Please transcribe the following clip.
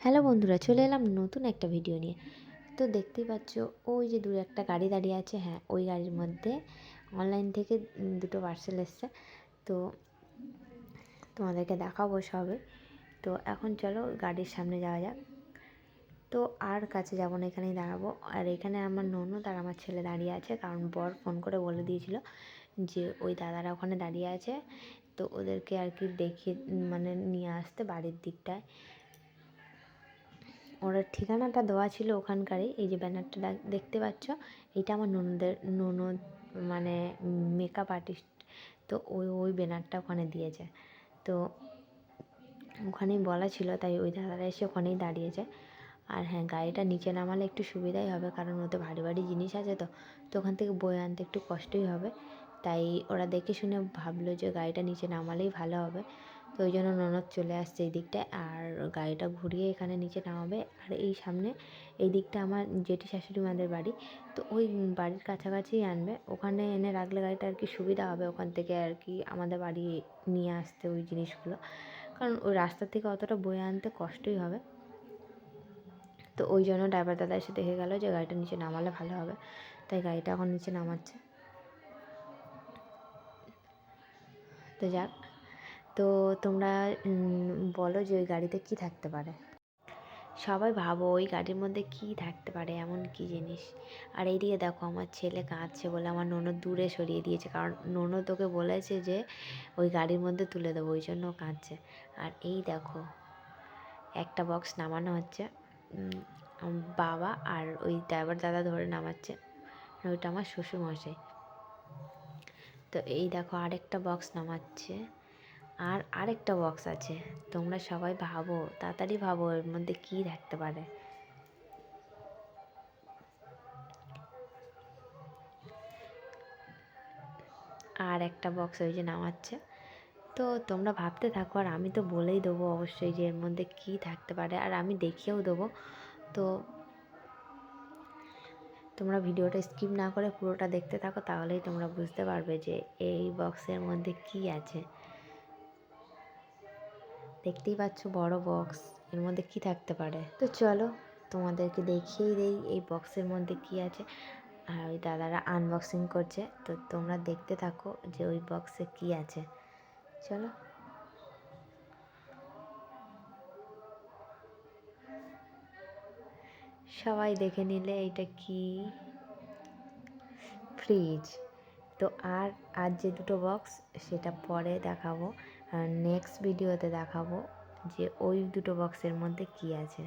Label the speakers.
Speaker 1: Hello বন্ধুরা, চলে এলাম নতুন একটা ভিডিও নিয়ে। তো দেখতেই পাচ্ছ ওই যে দূরে একটা গাড়ি দাঁড়িয়ে আছে। হ্যাঁ, ওই গাড়ির মধ্যে অনলাইন থেকে দুটো পার্সেল এসছে। তো তোমাদেরকে দেখাবো সবে। তো এখন চলো গাড়ির সামনে যাওয়া যাক। তো আর কাছে যাবো না, এখানেই দাঁড়াবো। আর এখানে আমার ননদ আর আমার ছেলে দাঁড়িয়ে আছে, কারণ বর ফোন করে বলে দিয়েছিল যে ওই দাদারা ওখানে দাঁড়িয়ে আছে। তো ওদেরকে আর কি দেখিয়ে মানে নিয়ে আসতে বাড়ির দিকটায়। ওরা ঠিকানাটা দেওয়া ছিল ওখানকারই। এই যে ব্যানারটা দেখতে পাচ্ছ, এইটা আমার ননদ মানে মেকআপ আর্টিস্ট। তো ওই ব্যানারটা ওখানে দিয়েছে। তো ওখানেই বলা ছিল, তাই ওই দাদারা এসে ওখানেই দাঁড়িয়েছে। আর হ্যাঁ, গাড়িটা নিচে নামালে একটু সুবিধাই হবে, কারণ ওতে ভারী ভারী জিনিস আছে। তো ওখান থেকে বয়ে আনতে একটু কষ্টই হবে। তাই ওরা দেখে শুনে ভাবলো যে গাড়িটা নিচে নামালেই ভালো হবে। তো ওই জন্য ননদ চলে আসছে এই দিকটায়, আর গাড়িটা ঘুরিয়ে এখানে নিচে নামাবে। আর এই সামনে এই দিকটা আমার জেঠি শাশুড়ি মাদের বাড়ি। তো ওই বাড়ির কাছাকাছি আনবে, ওখানে এনে রাখলে গাড়িটা আর কি সুবিধা হবে ওখান থেকে আর কি আমাদের বাড়ি নিয়ে আসতে ওই জিনিসগুলো, কারণ ওই রাস্তা থেকে অতটা বয়ে আনতে কষ্টই হবে। তো ওই জন্য ড্রাইভার দাদা এসে দেখে গেল যে গাড়িটা নিচে নামালে ভালো হবে, তাই গাড়িটা এখন নিচে নামাচ্ছে। তো যাক, তো তোমরা বলো যে ওই গাড়িতে কী থাকতে পারে। সবাই ভাবো ওই গাড়ির মধ্যে কী থাকতে পারে, এমন কী জিনিস। আর এইদিকে দেখো আমার ছেলে কাঁদছে বলে আমার ননদ দূরে সরিয়ে দিয়েছে, কারণ ননদ ওকে বলেছে যে ওই গাড়ির মধ্যে তুলে দেবো, ওই জন্য কাঁদছে। আর এই দেখো একটা বক্স নামানো হচ্ছে, বাবা আর ওই ড্রাইভার দাদা ধরে নামাচ্ছে। ওইটা আমার শ্বশুরমশাই। তো এই দেখো আরেকটা বক্স নামাচ্ছে, আর আরেকটা বক্স আছে। তোমরা সবাই ভাবো, তাড়াতাড়ি ভাবো এর মধ্যে কী থাকতে পারে। আর একটা বক্স ওই যে নামাচ্ছে। তো তোমরা ভাবতে থাকো, আর আমি তো বলেই দেবো অবশ্যই যে এর মধ্যে কী থাকতে পারে, আর আমি দেখিয়েও দেবো। তো তোমরা ভিডিওটা স্কিপ না করে পুরোটা দেখতে থাকো, তাহলেই তোমরা বুঝতে পারবে যে এই বক্সের মধ্যে কী আছে। দেখতেই পাচ্ছ বড় বক্স, এর মধ্যে কী থাকতে পারে। তো চলো তোমাদেরকে দেখিয়েই দেই এই বক্সের মধ্যে কী আছে। আর ওই দাদারা আনবক্সিং করছে, তো তোমরা দেখতে থাকো যে ওই বক্সে কী আছে। চলো। সবাই দেখে নিলে এটা কি, ফ্রিজ। তো আর যে দুটো বক্স সেটা পরে দেখাবো, আর নেক্সট ভিডিওতে দেখাবো যে ওই দুটো বক্সের মধ্যে কি আছে।